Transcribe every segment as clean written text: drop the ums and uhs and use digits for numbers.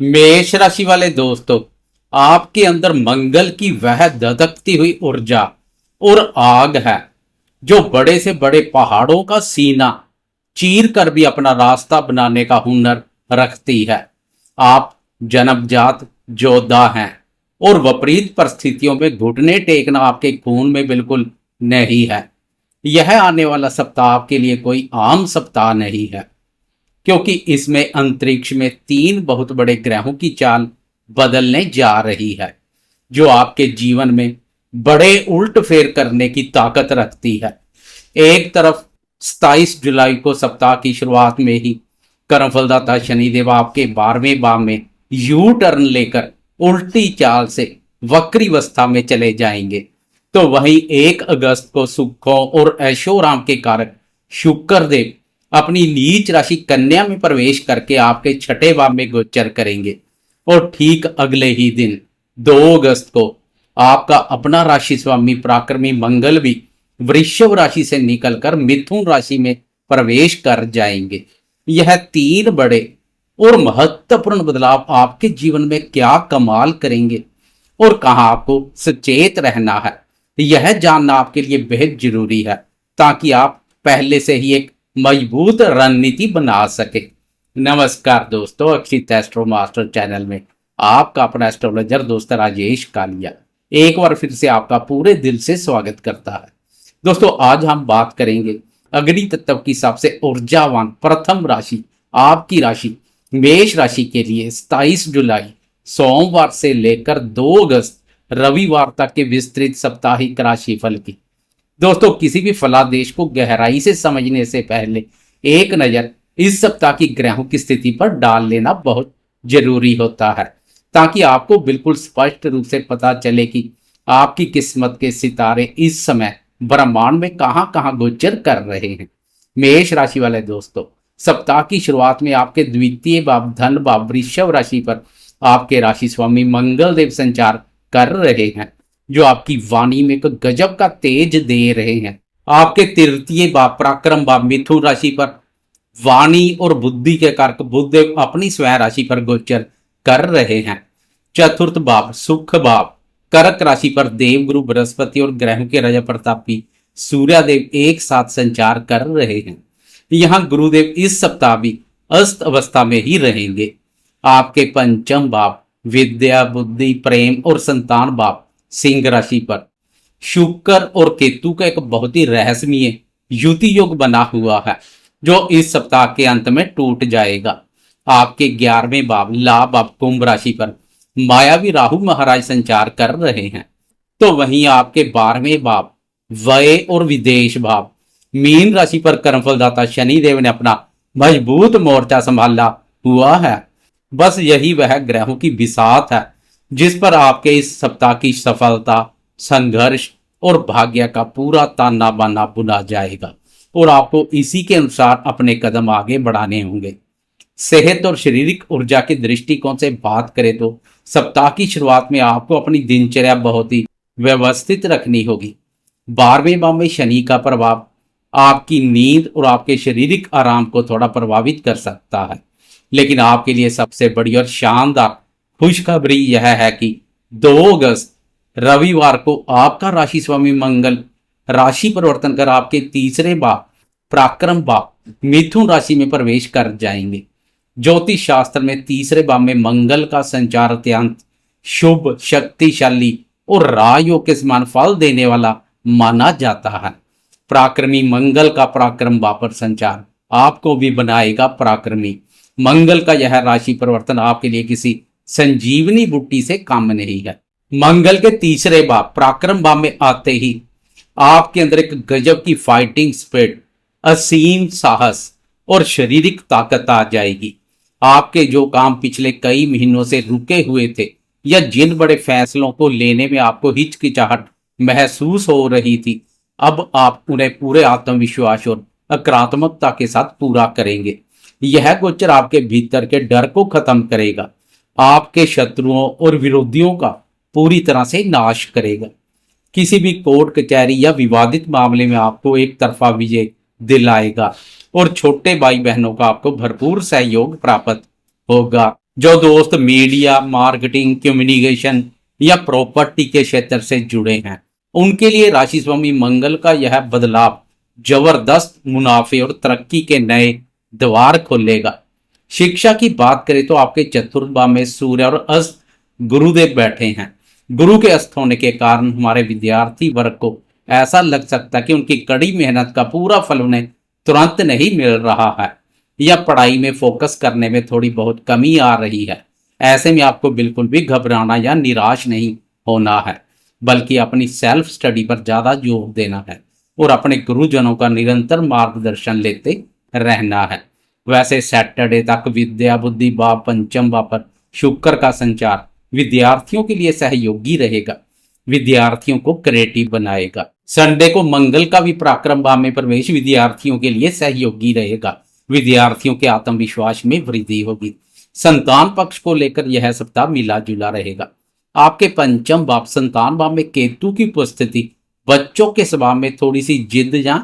मेष राशि वाले दोस्तों, आपके अंदर मंगल की वह धधकती हुई ऊर्जा और आग है जो बड़े से बड़े पहाड़ों का सीना चीर कर भी अपना रास्ता बनाने का हुनर रखती है। आप जन्मजात योद्धा हैं और विपरीत परिस्थितियों में घुटने टेकना आपके खून में बिल्कुल नहीं है। यह आने वाला सप्ताह आपके लिए कोई आम सप्ताह नहीं है, क्योंकि इसमें अंतरिक्ष में तीन बहुत बड़े ग्रहों की चाल बदलने जा रही है, जो आपके जीवन में बड़े उल्ट फेर करने की ताकत रखती है। एक तरफ 27 जुलाई को सप्ताह की शुरुआत में ही कर्मफलदाता शनिदेव आपके 12वें भाव में यू टर्न लेकर उल्टी चाल से वक्रीवस्था में चले जाएंगे। तो वहीं 1 अगस्त को सुखों और ऐशोराम के कारक शुक्र देव अपनी नीच राशि कन्या में प्रवेश करके आपके छठे भाव में गोचर करेंगे। और ठीक अगले ही दिन 2 अगस्त को आपका अपना राशि स्वामी पराक्रमी मंगल भी वृषभ राशि से निकलकर मिथुन राशि में प्रवेश कर जाएंगे। यह तीन बड़े और महत्वपूर्ण बदलाव आपके जीवन में क्या कमाल करेंगे और कहां आपको सचेत रहना है, यह जानना आपके लिए बेहद जरूरी है, ताकि आप पहले से ही एक मजबूत रणनीति बना सके। नमस्कार दोस्तों, अक्षित एस्ट्रो मास्टर चैनल में आपका अपना एस्ट्रोलॉजर दोस्त राजेश कालिया एक बार फिर से आपका पूरे दिल से स्वागत करता है। दोस्तों, आज हम बात करेंगे अग्नि तत्व की सबसे ऊर्जावान प्रथम राशि आपकी राशि मेष राशि के लिए 27 जुलाई सोमवार से लेकर 2 अगस्त रविवार तक के विस्तृत साप्ताहिक राशिफल की। दोस्तों, किसी भी फलादेश को गहराई से समझने से पहले एक नजर इस सप्ताह की ग्रहों की स्थिति पर डाल लेना बहुत जरूरी होता है, ताकि आपको बिल्कुल स्पष्ट रूप से पता चले कि आपकी किस्मत के सितारे इस समय ब्रह्मांड में कहां कहां गोचर कर रहे हैं। मेष राशि वाले दोस्तों, सप्ताह की शुरुआत में आपके द्वितीय भाव धन भाव वृषभ राशि पर आपके राशि स्वामी मंगल देव संचार कर रहे हैं, जो आपकी वाणी में एक गजब का तेज दे रहे हैं। आपके तृतीय भाव पराक्रम भाव मिथुन राशि पर वाणी और बुद्धि के कारक बुध देव अपनी स्वयं राशि पर गोचर कर रहे हैं। चतुर्थ भाव सुख भाव कर्क राशि पर देवगुरु बृहस्पति और ग्रहों के राजा प्रतापी सूर्यदेव एक साथ संचार कर रहे हैं। यहाँ गुरुदेव इस सप्ताह भी अस्त अवस्था में ही रहेंगे। आपके पंचम भाव विद्या बुद्धि प्रेम और संतान भाव सिंह राशि पर शुक्र और केतु का एक बहुत ही रहस्यमय युति योग बना हुआ है, जो इस सप्ताह के अंत में टूट जाएगा। आपके 11वें भाव लाभ भाव कुंभ राशि पर मायावी राहु महाराज संचार कर रहे हैं। तो वहीं आपके 12वें भाव व्यय और विदेश भाव मीन राशि पर कर्मफलदाता शनिदेव ने अपना मजबूत मोर्चा संभाला हुआ है। बस यही वह ग्रहों की बिसात है जिस पर आपके इस सप्ताह की सफलता संघर्ष और भाग्य का पूरा ताना बाना बुना जाएगा, और आपको इसी के अनुसार अपने कदम आगे बढ़ाने होंगे। सेहत और शारीरिक ऊर्जा के दृष्टिकोण से बात करें तो सप्ताह की शुरुआत में आपको अपनी दिनचर्या बहुत ही व्यवस्थित रखनी होगी। 12वें भाव में शनि का प्रभाव आपकी नींद और आपके शारीरिक आराम को थोड़ा प्रभावित कर सकता है, लेकिन आपके लिए सबसे बड़ी और शानदार खुशखबरी यह है कि 2 अगस्त रविवार को आपका राशि स्वामी मंगल राशि परिवर्तन कर आपके तीसरे भाव पराक्रम भाव मिथुन राशि में प्रवेश कर जाएंगे। ज्योतिष शास्त्र में तीसरे भाव में मंगल का संचार अत्यंत शुभ शक्तिशाली और राजयोग के समान फल देने वाला माना जाता है। पराक्रमी मंगल का पराक्रम भाव पर संचार आपको भी बनाएगा पराक्रमी। मंगल का यह राशि परिवर्तन आपके लिए किसी संजीवनी बूटी से कम नहीं है। मंगल के तीसरे भाव पराक्रम भाव में आते ही आपके अंदर एक गजब की फाइटिंग स्पिरिट, असीम साहस और शारीरिक ताकत आ जाएगी। आपके जो काम पिछले कई महीनों से रुके हुए थे, या जिन बड़े फैसलों को लेने में आपको हिचकिचाहट महसूस हो रही थी, अब आप उन्हें पूरे आत्मविश्वास और सकारात्मकता के साथ पूरा करेंगे। यह गोचर आपके भीतर के डर को खत्म करेगा, आपके शत्रुओं और विरोधियों का पूरी तरह से नाश करेगा। किसी भी कोर्ट कचहरी या विवादित मामले में आपको एक तरफा विजय दिलाएगा और छोटे भाई बहनों का आपको भरपूर सहयोग प्राप्त होगा। जो दोस्त मीडिया, मार्केटिंग, कम्युनिकेशन या प्रॉपर्टी के क्षेत्र से जुड़े हैं, उनके लिए राशि स्वामी मंगल का यह बदलाव जबरदस्त मुनाफे और तरक्की के नए द्वार खोलेगा। शिक्षा की बात करें तो आपके चतुर्थ भाव में सूर्य और अस्त गुरुदेव बैठे हैं। गुरु के अस्त होने के कारण हमारे विद्यार्थी वर्ग को ऐसा लग सकता है कि उनकी कड़ी मेहनत का पूरा फल उन्हें तुरंत नहीं मिल रहा है या पढ़ाई में फोकस करने में थोड़ी बहुत कमी आ रही है। ऐसे में आपको बिल्कुल भी घबराना या निराश नहीं होना है, बल्कि अपनी सेल्फ स्टडी पर ज्यादा जोर देना है और अपने गुरुजनों का निरंतर मार्गदर्शन लेते रहना है। वैसे सैटरडे तक विद्या बुद्धि भाव पंचम भाव पर शुक्र का संचार विद्यार्थियों के लिए सहयोगी रहेगा, विद्यार्थियों को क्रिएटिव बनाएगा। संडे को मंगल का भी पराक्रम भाव में प्रवेश विद्यार्थियों के लिए सहयोगी रहेगा, विद्यार्थियों के आत्मविश्वास में वृद्धि होगी। संतान पक्ष को लेकर यह सप्ताह मिला जुला रहेगा। आपके पंचम भाव संतान भाव में केतु की उपस्थिति बच्चों के स्वभाव में थोड़ी सी जिद या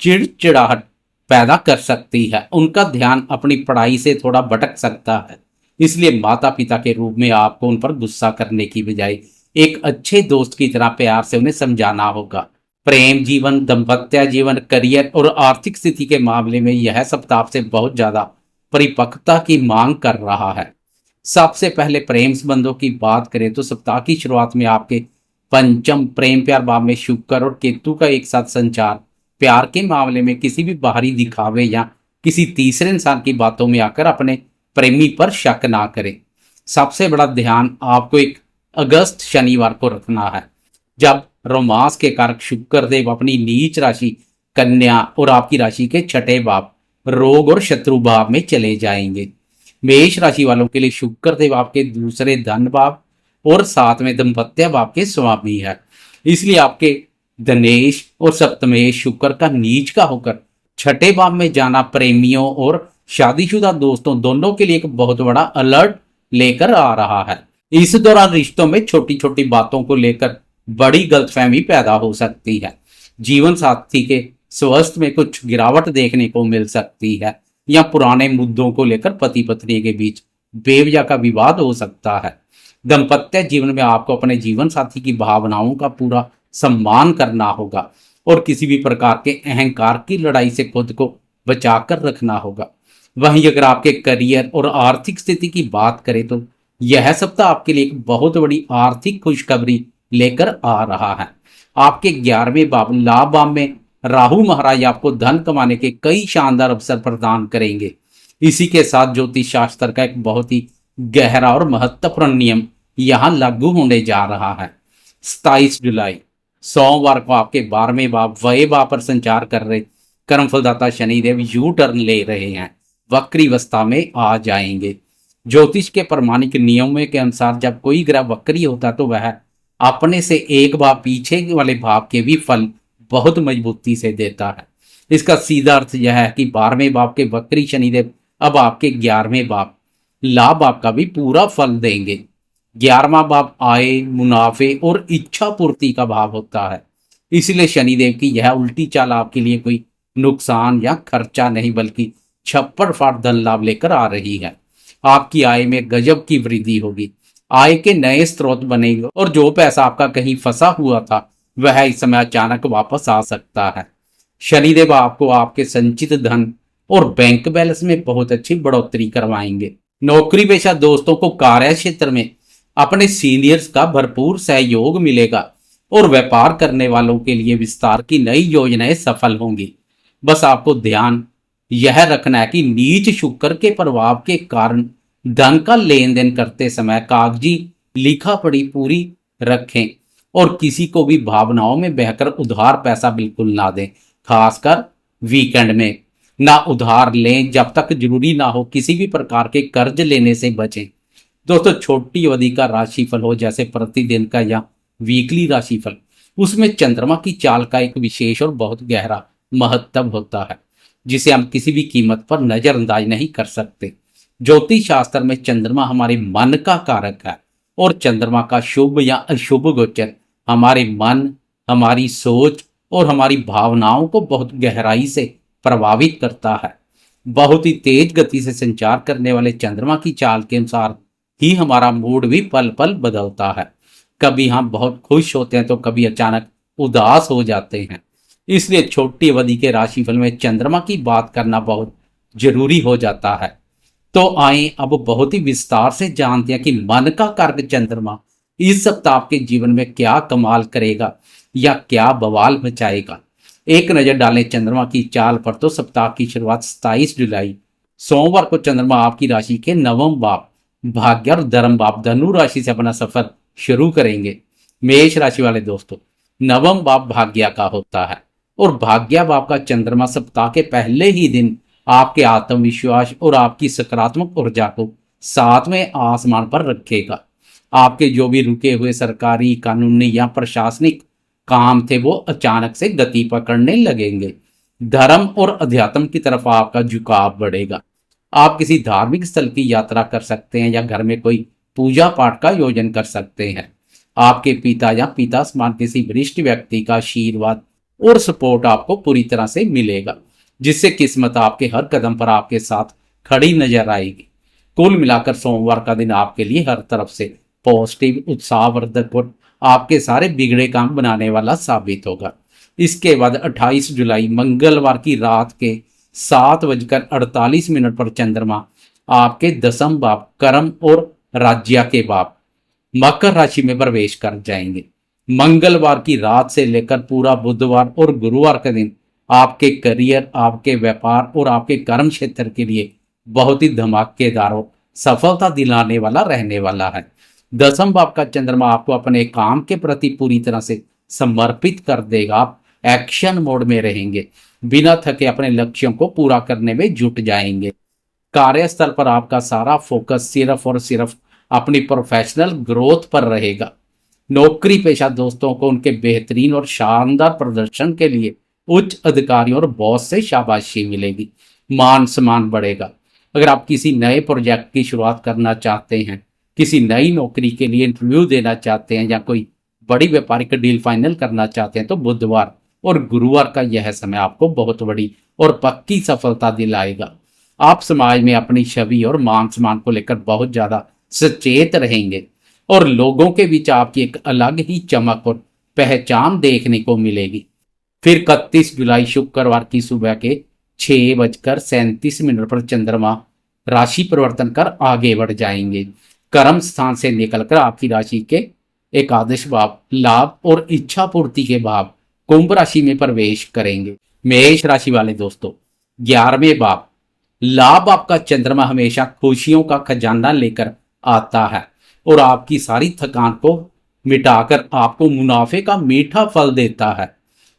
चिड़चिड़ाहट पैदा कर सकती है। उनका ध्यान अपनी पढ़ाई से थोड़ा भटक सकता है, इसलिए माता पिता के रूप में आपको उन पर गुस्सा करने की बजाय एक अच्छे दोस्त की तरह प्यार से उन्हें समझाना होगा। प्रेम जीवन, दाम्पत्य जीवन, करियर और आर्थिक स्थिति के मामले में यह सप्ताह से बहुत ज्यादा परिपक्वता की मांग कर रहा है। सबसे पहले प्रेम संबंधों की बात करें तो सप्ताह की शुरुआत में आपके पंचम प्रेम प्यार भाव में शुक्र और केतु का एक साथ संचार प्यार के मामले में किसी भी बाहरी दिखावे या किसी तीसरे इंसान की बातों में आकर अपने प्रेमी पर शक ना करें। सबसे बड़ा ध्यान आपको 1 अगस्त शनिवार को रखना है, जब रोमांस के कारक शुक्र देव अपनी नीच राशि कन्या और आपकी राशि के छठे भाव रोग और शत्रु भाव में चले जाएंगे। मेष राशि वालों के लिए शुक्र देव आपके दूसरे धन भाव और साथ में दाम्पत्य भाव के स्वामी है, इसलिए आपके धनेश और सप्तमेश शुक्र का नीच का होकर छठे भाव में जाना प्रेमियों और शादीशुदा दोस्तों दोनों के लिए एक बहुत बड़ा अलर्ट लेकर आ रहा है। इस दौरान रिश्तों में छोटी छोटी बातों को लेकर बड़ी गलतफहमी पैदा हो सकती है। जीवन साथी के स्वास्थ्य में कुछ गिरावट देखने को मिल सकती है या पुराने मुद्दों को लेकर पति पत्नी के बीच बेवजह का विवाद हो सकता है। दाम्पत्य जीवन में आपको अपने जीवन साथी की भावनाओं का पूरा सम्मान करना होगा और किसी भी प्रकार के अहंकार की लड़ाई से खुद को बचाकर रखना होगा। वहीं अगर आपके करियर और आर्थिक स्थिति की बात करें तो यह सप्ताह आपके लिए एक बहुत बड़ी आर्थिक खुशखबरी लेकर आ रहा है। आपके 11वें भाव लाभ भाव में राहु महाराज आपको धन कमाने के कई शानदार अवसर प्रदान करेंगे। इसी के साथ ज्योतिष शास्त्र का एक बहुत ही गहरा और महत्वपूर्ण नियम यहां लागू होने जा रहा है। 27 जुलाई सोमवार को आपके 12वें भाव व्यय भाव पर संचार कर रहे कर्मफलदाता शनिदेव यू टर्न ले रहे हैं, वक्री अवस्था में आ जाएंगे। ज्योतिष के प्रमाणिक नियमों के अनुसार जब कोई ग्रह वक्री होता तो वह अपने से एक भाव पीछे वाले भाव के भी फल बहुत मजबूती से देता है। इसका सीधा अर्थ यह है कि 12वें भाव के वक्री शनिदेव अब आपके 11वें भाव लाभ भाव का भी पूरा फल देंगे। 11वां भाव आय, मुनाफे और इच्छा पूर्ति का भाव होता है, इसलिए शनिदेव की यह उल्टी चाल आपके लिए कोई नुकसान या खर्चा नहीं बल्कि छप्पड़ फाड़ धन लाभ लेकर आ रही है। आपकी आय में गजब की वृद्धि होगी, आय के नए स्रोत बनेंगे और जो पैसा आपका कहीं फंसा हुआ था वह इस समय अचानक वापस आ सकता है। शनिदेव आपको आपके संचित धन और बैंक बैलेंस में बहुत अच्छी बढ़ोतरी करवाएंगे। नौकरी पेशा दोस्तों को कार्य क्षेत्र में अपने सीनियर्स का भरपूर सहयोग मिलेगा और व्यापार करने वालों के लिए विस्तार की नई योजनाएं सफल होंगी। बस आपको ध्यान यह रखना है कि नीच शुक्र के प्रभाव के कारण धन का लेन देन करते समय कागजी लिखा पढ़ी पूरी रखें और किसी को भी भावनाओं में बहकर उधार पैसा बिल्कुल ना दें, खासकर वीकेंड में ना उधार लें जब तक जरूरी ना हो। किसी भी प्रकार के कर्ज लेने से बचें। दोस्तों, छोटी अवधि का राशिफल हो जैसे प्रतिदिन का या वीकली राशिफल, उसमें चंद्रमा की चाल का एक विशेष और बहुत गहरा महत्व होता है जिसे हम किसी भी कीमत पर नजरअंदाज नहीं कर सकते। ज्योतिष शास्त्र में चंद्रमा हमारे मन का कारक है और चंद्रमा का शुभ या अशुभ गोचर हमारे मन, हमारी सोच और हमारी भावनाओं को बहुत गहराई से प्रभावित करता है। बहुत ही तेज गति से संचार करने वाले चंद्रमा की चाल के अनुसार ही हमारा मूड भी पल पल बदलता है। कभी हम बहुत खुश होते हैं तो कभी अचानक उदास हो जाते हैं। इसलिए छोटी अवधि के राशिफल में चंद्रमा की बात करना बहुत जरूरी हो जाता है। तो आए अब बहुत ही विस्तार से जानते हैं कि मन का कारक चंद्रमा इस सप्ताह आपके जीवन में क्या कमाल करेगा या क्या बवाल मचाएगा। एक नजर डालें चंद्रमा की चाल पर तो सप्ताह की शुरुआत 27 जुलाई सोमवार को चंद्रमा आपकी राशि के नवम भाव भाग्य और धर्म भाव धनु राशि से अपना सफर शुरू करेंगे। मेष राशि वाले दोस्तों, नवम भाव भाग्य का होता है और भाग्य भाव का चंद्रमा सप्ताह के पहले ही दिन आपके आत्मविश्वास और आपकी सकारात्मक ऊर्जा को सातवें आसमान पर रखेगा। आपके जो भी रुके हुए सरकारी, कानूनी या प्रशासनिक काम थे वो अचानक से गति पकड़ने लगेंगे। धर्म और अध्यात्म की तरफ आपका झुकाव बढ़ेगा। आप किसी धार्मिक स्थल की यात्रा कर सकते हैं या घर में कोई पूजा पाठ का आयोजन कर सकते हैं। आपके पिता या पिता समान किसी वरिष्ठ व्यक्ति का आशीर्वाद और सपोर्ट आपको पूरी तरह से मिलेगा, जिससे किस्मत आपके हर कदम पर आपके साथ खड़ी नजर आएगी। कुल मिलाकर सोमवार का दिन आपके लिए हर तरफ से पॉजिटिव, उत्साहवर्धक और आपके सारे बिगड़े काम बनाने वाला साबित होगा। इसके बाद 28 जुलाई मंगलवार की रात के 7:48 पर चंद्रमा आपके दसम भाव कर्म और राज्य के भाव मकर राशि में प्रवेश कर जाएंगे। मंगलवार की रात से लेकर पूरा बुधवार और गुरुवार का दिन आपके करियर, आपके व्यापार और आपके कर्म क्षेत्र के लिए बहुत ही धमाकेदार और सफलता दिलाने वाला रहने वाला है। दसम भाव का चंद्रमा आपको अपने काम के प्रति पूरी तरह से समर्पित कर देगा। आप एक्शन मोड में रहेंगे, बिना थके अपने लक्ष्यों को पूरा करने में जुट जाएंगे। कार्यस्थल पर आपका सारा फोकस सिर्फ और सिर्फ अपनी प्रोफेशनल ग्रोथ पर रहेगा। नौकरी पेशा दोस्तों को उनके बेहतरीन और शानदार प्रदर्शन के लिए उच्च अधिकारियों और बॉस से शाबाशी मिलेगी, मान सम्मान बढ़ेगा। अगर आप किसी नए प्रोजेक्ट की शुरुआत करना चाहते हैं, किसी नई नौकरी के लिए इंटरव्यू देना चाहते हैं या कोई बड़ी व्यापारिक डील फाइनल करना चाहते हैं तो बुधवार और गुरुवार का यह समय आपको बहुत बड़ी और पक्की सफलता दिलाएगा। आप समाज में अपनी छवि और मान सम्मान को लेकर बहुत ज्यादा सचेत रहेंगे और लोगों के बीच आपकी एक अलग ही चमक और पहचान देखने को मिलेगी। फिर 31 जुलाई शुक्रवार की सुबह के 6:37 पर चंद्रमा राशि परिवर्तन कर आगे बढ़ जाएंगे। कर्म स्थान से निकलकर आपकी राशि के एकादश भाव लाभ और इच्छा पूर्ति के भाव कुंभ राशि में प्रवेश करेंगे। मेष राशि वाले दोस्तों, 11वें भाव लाभ आपका चंद्रमा हमेशा खुशियों का खजाना लेकर आता है और आपकी सारी थकान को मिटाकर आपको मुनाफे का मीठा फल देता है।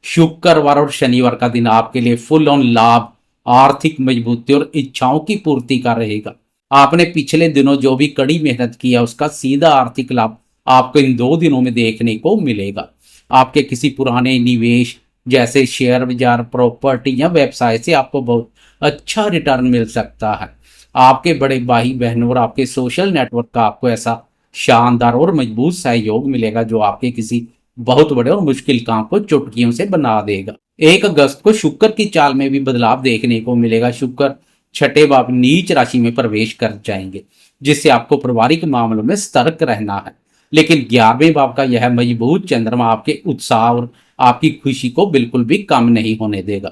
शुक्रवार और शनिवार का दिन आपके लिए फुल ऑन लाभ, आर्थिक मजबूती और इच्छाओं की पूर्ति का रहेगा। आपने पिछले दिनों जो भी कड़ी मेहनत किया उसका सीधा आर्थिक लाभ आपको इन 2 दिनों में देखने को मिलेगा। आपके किसी पुराने निवेश जैसे शेयर बाजार, प्रॉपर्टी या व्यवसाय से आपको बहुत अच्छा रिटर्न मिल सकता है। आपके बड़े भाई बहनों और आपके सोशल नेटवर्क का आपको ऐसा शानदार और मजबूत सहयोग मिलेगा जो आपके किसी बहुत बड़े और मुश्किल काम को चुटकियों से बना देगा। 1 अगस्त को शुक्र की चाल में भी बदलाव देखने को मिलेगा। शुक्र छठे भाव नीच राशि में प्रवेश कर जाएंगे, जिससे आपको पारिवारिक मामलों में सतर्क रहना है। लेकिन 11वें भाव का यह मजबूत चंद्रमा आपके उत्साह और आपकी खुशी को बिल्कुल भी कम नहीं होने देगा।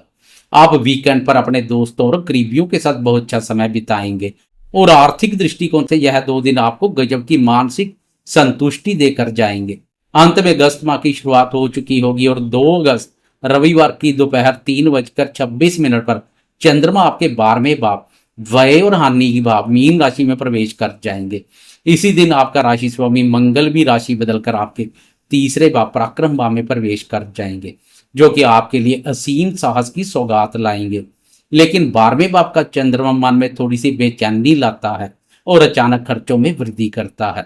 आप वीकेंड पर अपने दोस्तों और करीबियों के साथ बहुत अच्छा समय बिताएंगे और आर्थिक दृष्टिकोण से यह 2 दिन आपको गजब की मानसिक संतुष्टि देकर जाएंगे। अंत में अगस्त माह की शुरुआत हो चुकी होगी और 2 अगस्त रविवार की दोपहर 3:26 पर चंद्रमा आपके 12वें भाव व्यय और हानि की भाव मीन राशि में प्रवेश कर जाएंगे। इसी दिन आपका राशि स्वामी मंगल भी राशि बदलकर आपके 3रे भाव पराक्रम भाव में प्रवेश कर जाएंगे, जो कि आपके लिए असीम साहस की सौगात लाएंगे। लेकिन 12वें भाव का चंद्रमा मन में थोड़ी सी बेचैनी लाता है और अचानक खर्चों में वृद्धि करता है।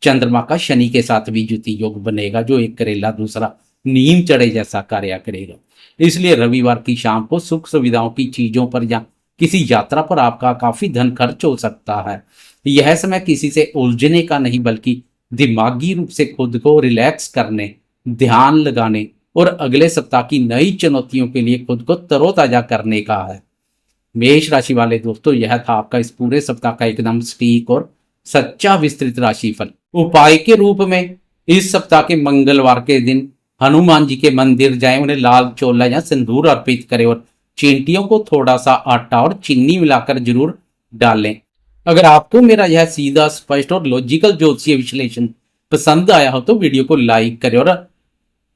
चंद्रमा का शनि के साथ भी युति योग बनेगा, जो एक करेला दूसरा नीम चढ़े जैसा कार्य करेगा। इसलिए रविवार की शाम को सुख सुविधाओं की चीजों पर या किसी यात्रा पर आपका काफी धन खर्च हो सकता है। यह समय किसी से उलझने का नहीं, बल्कि दिमागी रूप से खुद को रिलैक्स करने, ध्यान लगाने और अगले सप्ताह की नई चुनौतियों के लिए खुद को तरोताजा करने का है। मेष राशि वाले दोस्तों, यह था आपका इस पूरे सप्ताह का एकदम सटीक और सच्चा विस्तृत राशिफल। उपाय के रूप में इस सप्ताह के मंगलवार के दिन हनुमान जी के मंदिर जाएं, उन्हें लाल चोला या सिंदूर अर्पित करें और चींटियों को थोड़ा सा आटा और चीनी मिलाकर जरूर डालें। अगर आपको मेरा यह सीधा, स्पष्ट और लॉजिकल ज्योतिषीय विश्लेषण पसंद आया हो तो वीडियो को लाइक करें और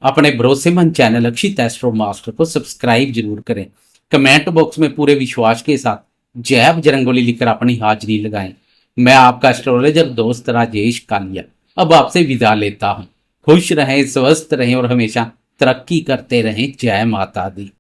अपने भरोसेमंद चैनल अक्षित एस्ट्रो मास्टर को सब्सक्राइब जरूर करें। कमेंट बॉक्स में पूरे विश्वास के साथ जय बजरंगबली लिखकर अपनी हाजिरी लगाएं। मैं आपका एस्ट्रोलॉजर दोस्त राजेश कालिया अब आपसे विदा लेता हूं। खुश रहें, स्वस्थ रहें और हमेशा तरक्की करते रहें। जय माता दी।